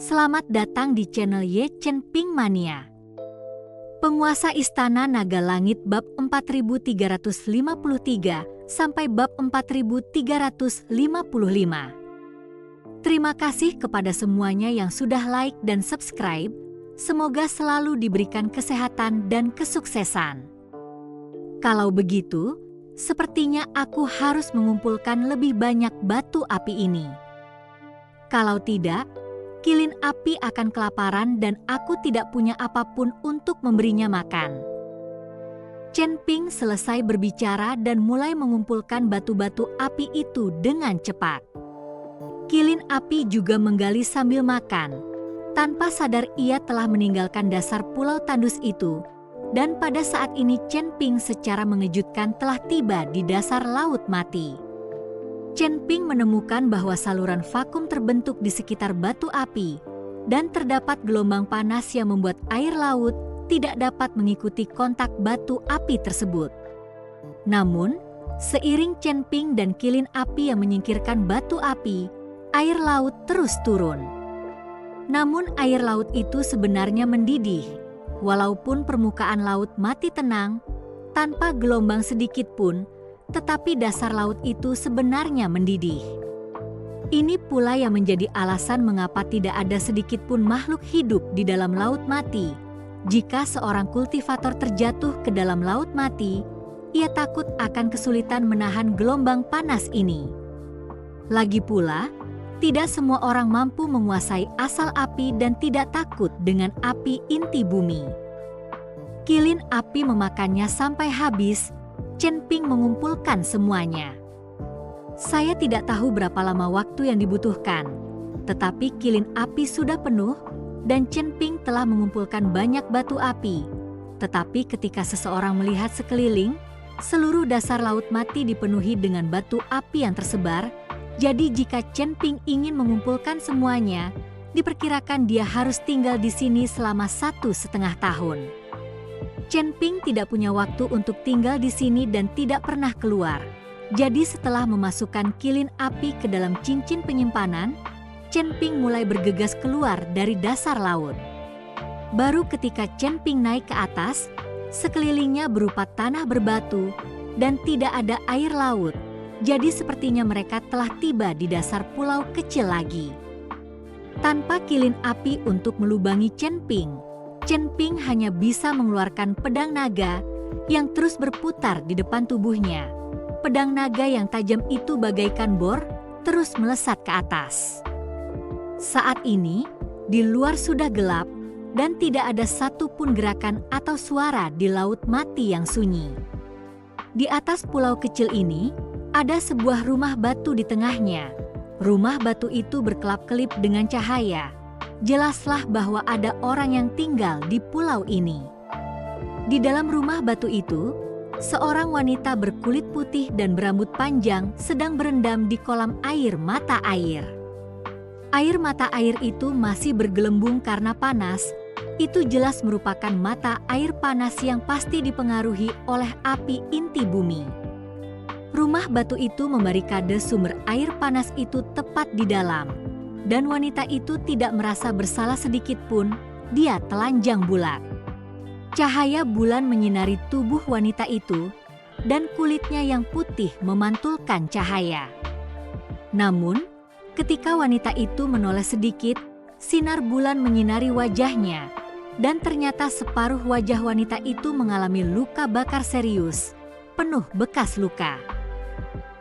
Selamat datang di channel Ye Chen Ping Mania. Penguasa Istana Naga Langit bab 4353 sampai bab 4355. Terima kasih kepada semuanya yang sudah like dan subscribe. Semoga selalu diberikan kesehatan dan kesuksesan. Kalau begitu, sepertinya aku harus mengumpulkan lebih banyak batu api ini. Kalau tidak, kilin api akan kelaparan dan aku tidak punya apapun untuk memberinya makan. Chen Ping selesai berbicara dan mulai mengumpulkan batu-batu api itu dengan cepat. Kilin api juga menggali sambil makan. Tanpa sadar ia telah meninggalkan dasar pulau tandus itu, dan pada saat ini Chen Ping secara mengejutkan telah tiba di dasar laut mati. Chen Ping menemukan bahwa saluran vakum terbentuk di sekitar batu api, dan terdapat gelombang panas yang membuat air laut tidak dapat mengikuti kontak batu api tersebut. Namun, seiring Chen Ping dan kilin api yang menyingkirkan batu api, air laut terus turun. Namun air laut itu sebenarnya mendidih, walaupun permukaan laut mati tenang, tanpa gelombang sedikit pun, tetapi dasar laut itu sebenarnya mendidih. Ini pula yang menjadi alasan mengapa tidak ada sedikit pun makhluk hidup di dalam laut mati. Jika seorang kultivator terjatuh ke dalam laut mati, ia takut akan kesulitan menahan gelombang panas ini. Lagi pula, tidak semua orang mampu menguasai asal api dan tidak takut dengan api inti bumi. Kilin api memakannya sampai habis. Chen Ping mengumpulkan semuanya. Saya tidak tahu berapa lama waktu yang dibutuhkan, tetapi kilin api sudah penuh dan Chen Ping telah mengumpulkan banyak batu api. Tetapi ketika seseorang melihat sekeliling, seluruh dasar laut mati dipenuhi dengan batu api yang tersebar. Jadi jika Chen Ping ingin mengumpulkan semuanya, diperkirakan dia harus tinggal di sini selama 1,5 tahun. Chen Ping tidak punya waktu untuk tinggal di sini dan tidak pernah keluar. Jadi setelah memasukkan kilin api ke dalam cincin penyimpanan, Chen Ping mulai bergegas keluar dari dasar laut. Baru ketika Chen Ping naik ke atas, sekelilingnya berupa tanah berbatu dan tidak ada air laut. Jadi sepertinya mereka telah tiba di dasar pulau kecil lagi. Tanpa kilin api untuk melubangi Chen Ping hanya bisa mengeluarkan pedang naga yang terus berputar di depan tubuhnya. Pedang naga yang tajam itu bagaikan bor, terus melesat ke atas. Saat ini, di luar sudah gelap dan tidak ada satupun gerakan atau suara di laut mati yang sunyi. Di atas pulau kecil ini, ada sebuah rumah batu di tengahnya. Rumah batu itu berkelap-kelip dengan cahaya. Jelaslah bahwa ada orang yang tinggal di pulau ini. Di dalam rumah batu itu, seorang wanita berkulit putih dan berambut panjang sedang berendam di kolam air mata air. Air mata air itu masih bergelembung karena panas. Itu jelas merupakan mata air panas yang pasti dipengaruhi oleh api inti bumi. Rumah batu itu membarikade sumber air panas itu tepat di dalam. Dan wanita itu tidak merasa bersalah sedikit pun, dia telanjang bulat. Cahaya bulan menyinari tubuh wanita itu, dan kulitnya yang putih memantulkan cahaya. Namun, ketika wanita itu menoleh sedikit, sinar bulan menyinari wajahnya, dan ternyata separuh wajah wanita itu mengalami luka bakar serius, penuh bekas luka.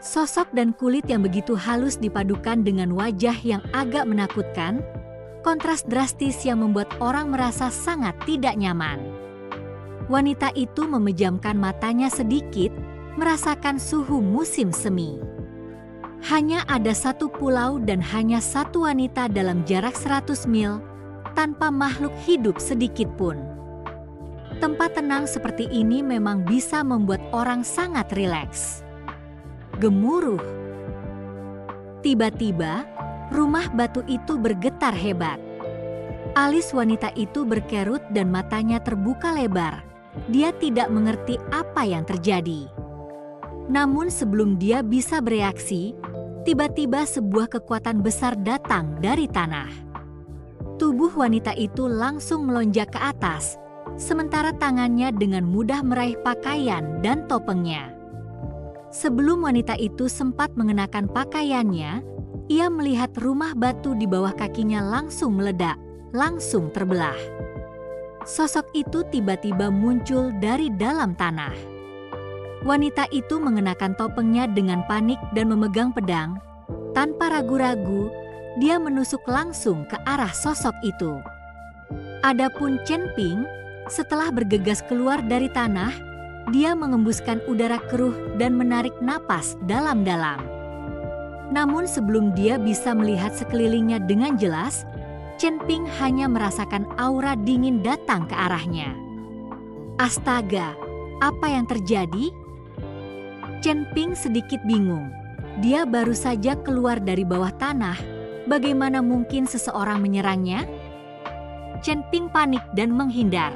Sosok dan kulit yang begitu halus dipadukan dengan wajah yang agak menakutkan, kontras drastis yang membuat orang merasa sangat tidak nyaman. Wanita itu memejamkan matanya sedikit, merasakan suhu musim semi. Hanya ada satu pulau dan hanya satu wanita dalam jarak 100 mil, tanpa makhluk hidup sedikit pun. Tempat tenang seperti ini memang bisa membuat orang sangat rileks. Gemuruh. Tiba-tiba, rumah batu itu bergetar hebat. Alis wanita itu berkerut dan matanya terbuka lebar. Dia tidak mengerti apa yang terjadi. Namun sebelum dia bisa bereaksi, tiba-tiba sebuah kekuatan besar datang dari tanah. Tubuh wanita itu langsung melonjak ke atas, sementara tangannya dengan mudah meraih pakaian dan topengnya. Sebelum wanita itu sempat mengenakan pakaiannya, ia melihat rumah batu di bawah kakinya langsung meledak, langsung terbelah. Sosok itu tiba-tiba muncul dari dalam tanah. Wanita itu mengenakan topengnya dengan panik dan memegang pedang. Tanpa ragu-ragu, dia menusuk langsung ke arah sosok itu. Adapun Chen Ping, setelah bergegas keluar dari tanah, dia mengembuskan udara keruh dan menarik napas dalam-dalam. Namun sebelum dia bisa melihat sekelilingnya dengan jelas, Chen Ping hanya merasakan aura dingin datang ke arahnya. Astaga, apa yang terjadi? Chen Ping sedikit bingung. Dia baru saja keluar dari bawah tanah. Bagaimana mungkin seseorang menyerangnya? Chen Ping panik dan menghindar.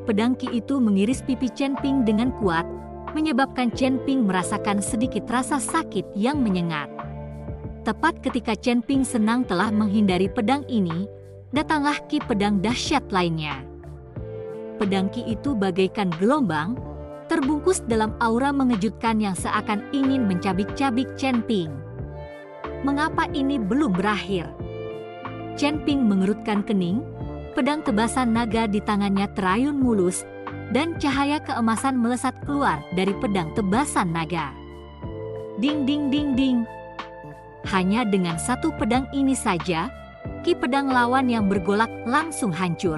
Pedang Qi itu mengiris pipi Chen Ping dengan kuat, menyebabkan Chen Ping merasakan sedikit rasa sakit yang menyengat. Tepat ketika Chen Ping senang telah menghindari pedang ini, datanglah Qi pedang dahsyat lainnya. Pedang Qi itu bagaikan gelombang, terbungkus dalam aura mengejutkan yang seakan ingin mencabik-cabik Chen Ping. Mengapa ini belum berakhir? Chen Ping mengerutkan kening, pedang tebasan naga di tangannya terayun mulus, dan cahaya keemasan melesat keluar dari pedang tebasan naga. Ding ding ding ding. Hanya dengan satu pedang ini saja, Qi pedang lawan yang bergolak langsung hancur.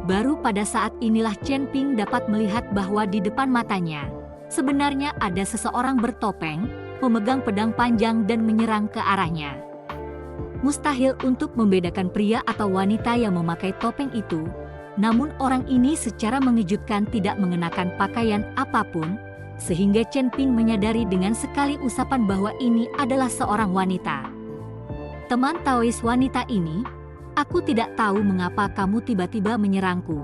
Baru pada saat inilah Chen Ping dapat melihat bahwa di depan matanya, sebenarnya ada seseorang bertopeng, memegang pedang panjang dan menyerang ke arahnya. Mustahil untuk membedakan pria atau wanita yang memakai topeng itu, namun orang ini secara mengejutkan tidak mengenakan pakaian apapun, sehingga Chen Ping menyadari dengan sekali usapan bahwa ini adalah seorang wanita. Teman Taois wanita ini, aku tidak tahu mengapa kamu tiba-tiba menyerangku.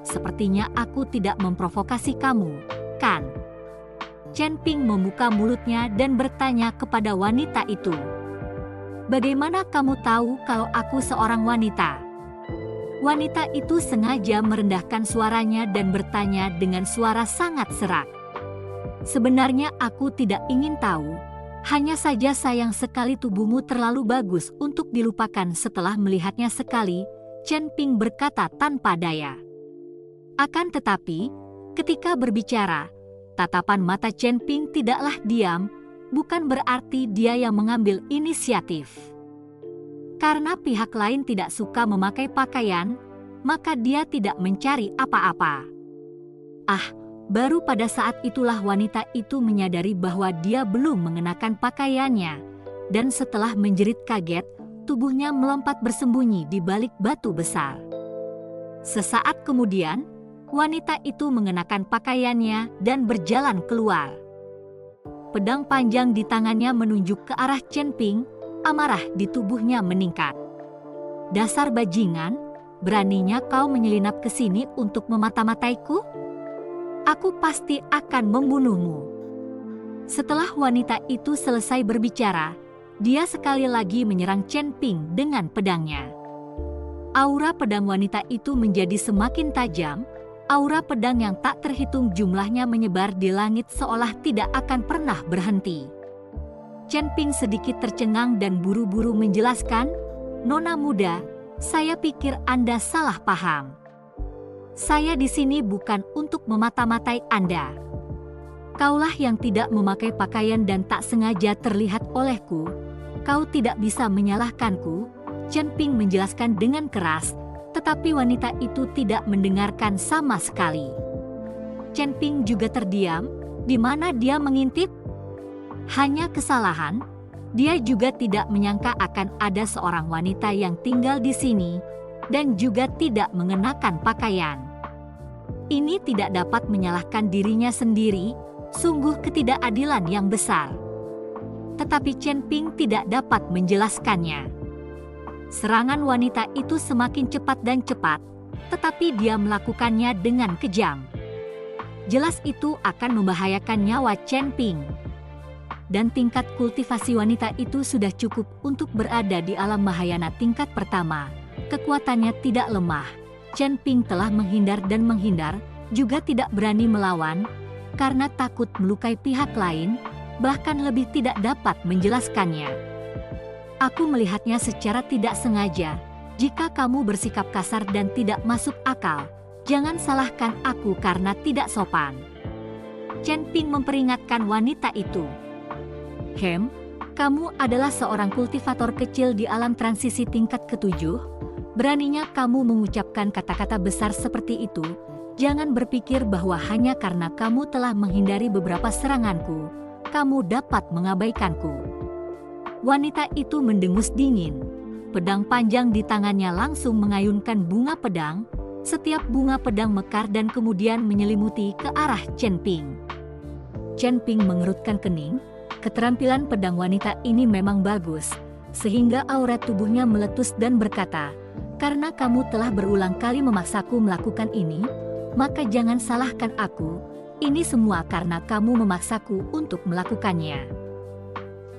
Sepertinya aku tidak memprovokasi kamu, kan? Chen Ping membuka mulutnya dan bertanya kepada wanita itu. Bagaimana kamu tahu kalau aku seorang wanita? Wanita itu sengaja merendahkan suaranya dan bertanya dengan suara sangat serak. Sebenarnya aku tidak ingin tahu. Hanya saja sayang sekali tubuhmu terlalu bagus untuk dilupakan setelah melihatnya sekali, Chen Ping berkata tanpa daya. Akan tetapi, ketika berbicara, tatapan mata Chen Ping tidaklah diam, bukan berarti dia yang mengambil inisiatif. Karena pihak lain tidak suka memakai pakaian, maka dia tidak mencari apa-apa. Baru pada saat itulah wanita itu menyadari bahwa dia belum mengenakan pakaiannya, dan setelah menjerit kaget, tubuhnya melompat bersembunyi di balik batu besar. Sesaat kemudian, wanita itu mengenakan pakaiannya dan berjalan keluar. Pedang panjang di tangannya menunjuk ke arah Chen Ping, amarah di tubuhnya meningkat. Dasar bajingan, beraninya kau menyelinap ke sini untuk memata-mataiku? Aku pasti akan membunuhmu. Setelah wanita itu selesai berbicara, dia sekali lagi menyerang Chen Ping dengan pedangnya. Aura pedang wanita itu menjadi semakin tajam, aura pedang yang tak terhitung jumlahnya menyebar di langit seolah tidak akan pernah berhenti. Chen Ping sedikit tercengang dan buru-buru menjelaskan, "Nona muda, saya pikir Anda salah paham. Saya di sini bukan untuk memata-matai Anda. Kaulah yang tidak memakai pakaian dan tak sengaja terlihat olehku. Kau tidak bisa menyalahkanku," Chen Ping menjelaskan dengan keras, tetapi wanita itu tidak mendengarkan sama sekali. Chen Ping juga terdiam, di mana dia mengintip. Hanya kesalahan, dia juga tidak menyangka akan ada seorang wanita yang tinggal di sini, dan juga tidak mengenakan pakaian. Ini tidak dapat menyalahkan dirinya sendiri, sungguh ketidakadilan yang besar. Tetapi Chen Ping tidak dapat menjelaskannya. Serangan wanita itu semakin cepat dan cepat, tetapi dia melakukannya dengan kejam. Jelas itu akan membahayakan nyawa Chen Ping. dan tingkat kultivasi wanita itu sudah cukup untuk berada di alam Mahayana tingkat pertama. Kekuatannya tidak lemah. Chen Ping telah menghindar dan menghindar, juga tidak berani melawan, karena takut melukai pihak lain, bahkan lebih tidak dapat menjelaskannya. Aku melihatnya secara tidak sengaja. Jika kamu bersikap kasar dan tidak masuk akal, jangan salahkan aku karena tidak sopan. Chen Ping memperingatkan wanita itu. Kamu adalah seorang kultivator kecil di alam transisi tingkat ketujuh. Beraninya kamu mengucapkan kata-kata besar seperti itu. Jangan berpikir bahwa hanya karena kamu telah menghindari beberapa seranganku, kamu dapat mengabaikanku. Wanita itu mendengus dingin. Pedang panjang di tangannya langsung mengayunkan bunga pedang. Setiap bunga pedang mekar dan kemudian menyelimuti ke arah Chen Ping. Chen Ping mengerutkan kening. Keterampilan pedang wanita ini memang bagus, sehingga aura tubuhnya meletus dan berkata, "Karena kamu telah berulang kali memaksaku melakukan ini, maka jangan salahkan aku. Ini semua karena kamu memaksaku untuk melakukannya."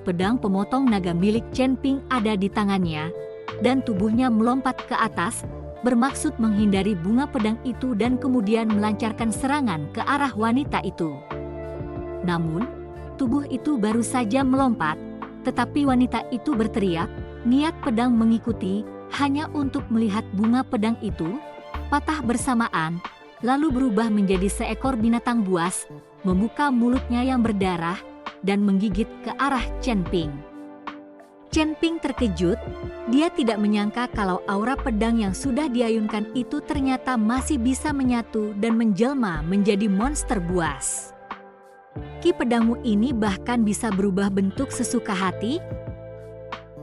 Pedang pemotong naga milik Chen Ping ada di tangannya, dan tubuhnya melompat ke atas, bermaksud menghindari bunga pedang itu dan kemudian melancarkan serangan ke arah wanita itu. Namun, tubuh itu baru saja melompat, tetapi wanita itu berteriak, niat pedang mengikuti, hanya untuk melihat bunga pedang itu patah bersamaan, lalu berubah menjadi seekor binatang buas, membuka mulutnya yang berdarah, dan menggigit ke arah Chen Ping. Chen Ping terkejut, dia tidak menyangka kalau aura pedang yang sudah diayunkan itu ternyata masih bisa menyatu dan menjelma menjadi monster buas. Ki pedangmu ini bahkan bisa berubah bentuk sesuka hati?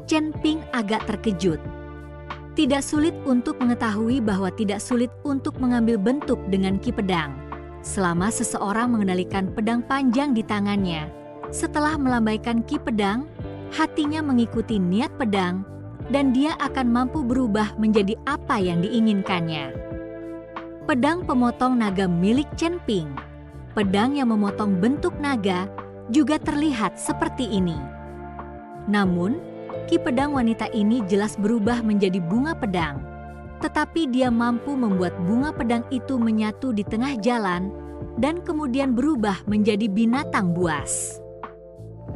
Chen Ping agak terkejut. Tidak sulit untuk mengetahui bahwa tidak sulit untuk mengambil bentuk dengan ki pedang. Selama seseorang mengendalikan pedang panjang di tangannya, setelah melambaikan ki pedang, hatinya mengikuti niat pedang, dan dia akan mampu berubah menjadi apa yang diinginkannya. Pedang pemotong naga milik Chen Ping. Pedang yang memotong bentuk naga juga terlihat seperti ini. Namun, ki pedang wanita ini jelas berubah menjadi bunga pedang. Tetapi dia mampu membuat bunga pedang itu menyatu di tengah jalan dan kemudian berubah menjadi binatang buas.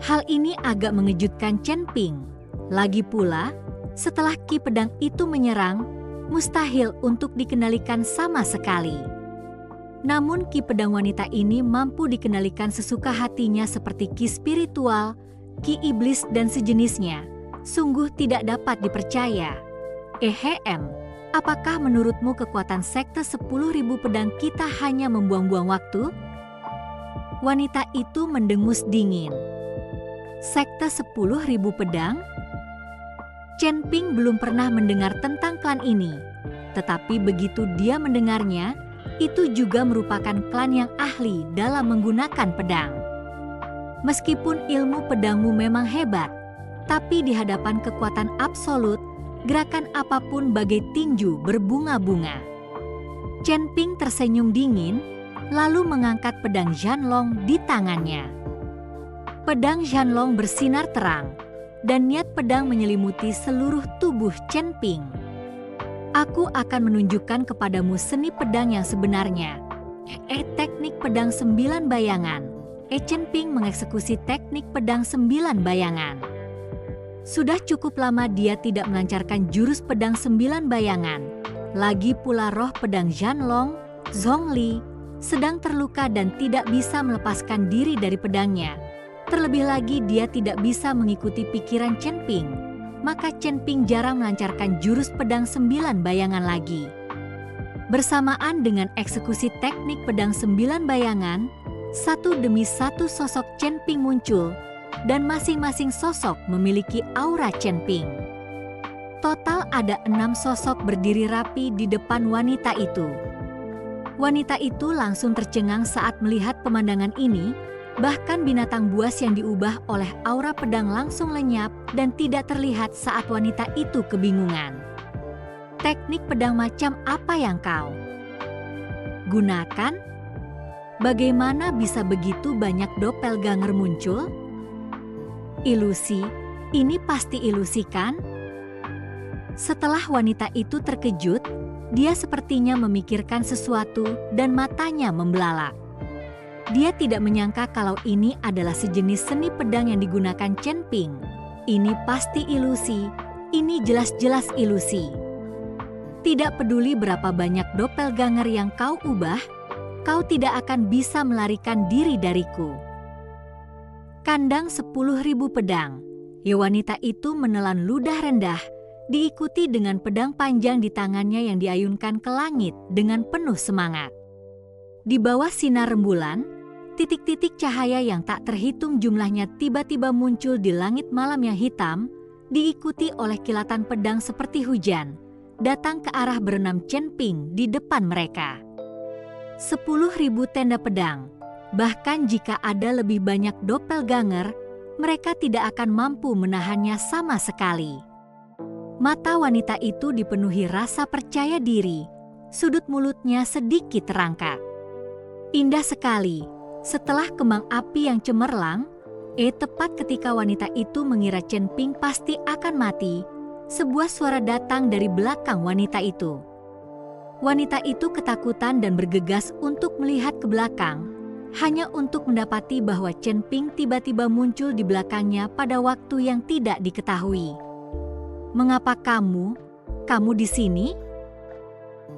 Hal ini agak mengejutkan Chen Ping. Lagi pula, setelah ki pedang itu menyerang, mustahil untuk dikendalikan sama sekali. Namun ki pedang wanita ini mampu dikendalikan sesuka hatinya seperti ki spiritual, ki iblis dan sejenisnya. Sungguh tidak dapat dipercaya. Apakah menurutmu kekuatan sekte 10.000 pedang kita hanya membuang-buang waktu? Wanita itu mendengus dingin. Sekte 10.000 pedang? Chen Ping belum pernah mendengar tentang klan ini. Tetapi begitu dia mendengarnya, itu juga merupakan klan yang ahli dalam menggunakan pedang. Meskipun ilmu pedangmu memang hebat, tapi di hadapan kekuatan absolut, gerakan apapun bagai tinju berbunga-bunga. Chen Ping tersenyum dingin, lalu mengangkat pedang Zhanlong di tangannya. Pedang Zhanlong bersinar terang, dan niat pedang menyelimuti seluruh tubuh Chen Ping. Aku akan menunjukkan kepadamu seni pedang yang sebenarnya. Teknik pedang 9 bayangan. Chen Ping mengeksekusi teknik pedang 9 bayangan. Sudah cukup lama dia tidak melancarkan jurus pedang 9 bayangan. Lagi pula roh pedang Zhanlong, Zhongli, sedang terluka dan tidak bisa melepaskan diri dari pedangnya. Terlebih lagi dia tidak bisa mengikuti pikiran Chen Ping. Maka Chen Ping jarang melancarkan jurus pedang 9 bayangan lagi. Bersamaan dengan eksekusi teknik pedang 9 bayangan, satu demi satu sosok Chen Ping muncul, dan masing-masing sosok memiliki aura Chen Ping. Total ada 6 sosok berdiri rapi di depan wanita itu. Wanita itu langsung tercengang saat melihat pemandangan ini. Bahkan binatang buas yang diubah oleh aura pedang langsung lenyap dan tidak terlihat saat wanita itu kebingungan. Teknik pedang macam apa yang kau gunakan? Bagaimana bisa begitu banyak doppelganger muncul? Ilusi, ini pasti ilusi kan? Setelah wanita itu terkejut, dia sepertinya memikirkan sesuatu dan matanya membelalak. Dia tidak menyangka kalau ini adalah sejenis seni pedang yang digunakan Chen Ping. Ini pasti ilusi, ini jelas-jelas ilusi. Tidak peduli berapa banyak doppelganger yang kau ubah, kau tidak akan bisa melarikan diri dariku. Kandang 10.000 pedang. Ya, wanita itu menelan ludah rendah, diikuti dengan pedang panjang di tangannya yang diayunkan ke langit dengan penuh semangat. Di bawah sinar rembulan, titik-titik cahaya yang tak terhitung jumlahnya tiba-tiba muncul di langit malam yang hitam, diikuti oleh kilatan pedang seperti hujan, datang ke arah berenam Chen Ping di depan mereka. 10.000 tenda pedang. Bahkan jika ada lebih banyak doppelganger, mereka tidak akan mampu menahannya sama sekali. Mata wanita itu dipenuhi rasa percaya diri, sudut mulutnya sedikit terangkat. Indah sekali, setelah kembang api yang cemerlang, tepat ketika wanita itu mengira Chen Ping pasti akan mati, sebuah suara datang dari belakang wanita itu. Wanita itu ketakutan dan bergegas untuk melihat ke belakang, hanya untuk mendapati bahwa Chen Ping tiba-tiba muncul di belakangnya pada waktu yang tidak diketahui. "Mengapa kamu di sini?"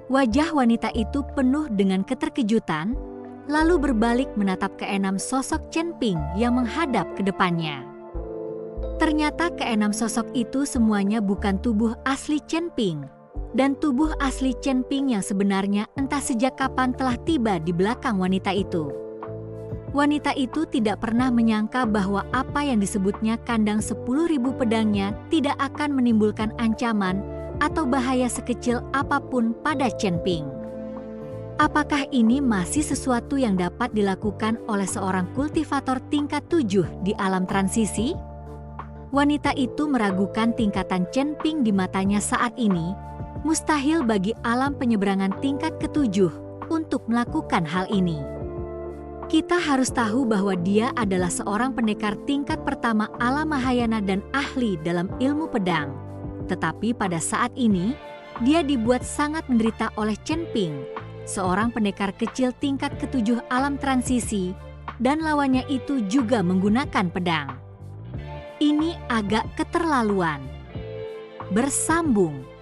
Wajah wanita itu penuh dengan keterkejutan, lalu berbalik menatap keenam sosok Chen Ping yang menghadap ke depannya. Ternyata keenam sosok itu semuanya bukan tubuh asli Chen Ping, dan tubuh asli Chen Ping yang sebenarnya entah sejak kapan telah tiba di belakang wanita itu. Wanita itu tidak pernah menyangka bahwa apa yang disebutnya kandang 10.000 pedangnya tidak akan menimbulkan ancaman atau bahaya sekecil apapun pada Chen Ping. Apakah ini masih sesuatu yang dapat dilakukan oleh seorang kultivator tingkat 7 di alam transisi? Wanita itu meragukan tingkatan Chen Ping di matanya saat ini. Mustahil bagi alam penyeberangan tingkat ke-7 untuk melakukan hal ini. Kita harus tahu bahwa dia adalah seorang pendekar tingkat pertama alam Mahayana dan ahli dalam ilmu pedang. Tetapi pada saat ini, dia dibuat sangat menderita oleh Chen Ping, seorang pendekar kecil tingkat ke-7 alam transisi, dan lawannya itu juga menggunakan pedang. Ini agak keterlaluan. Bersambung.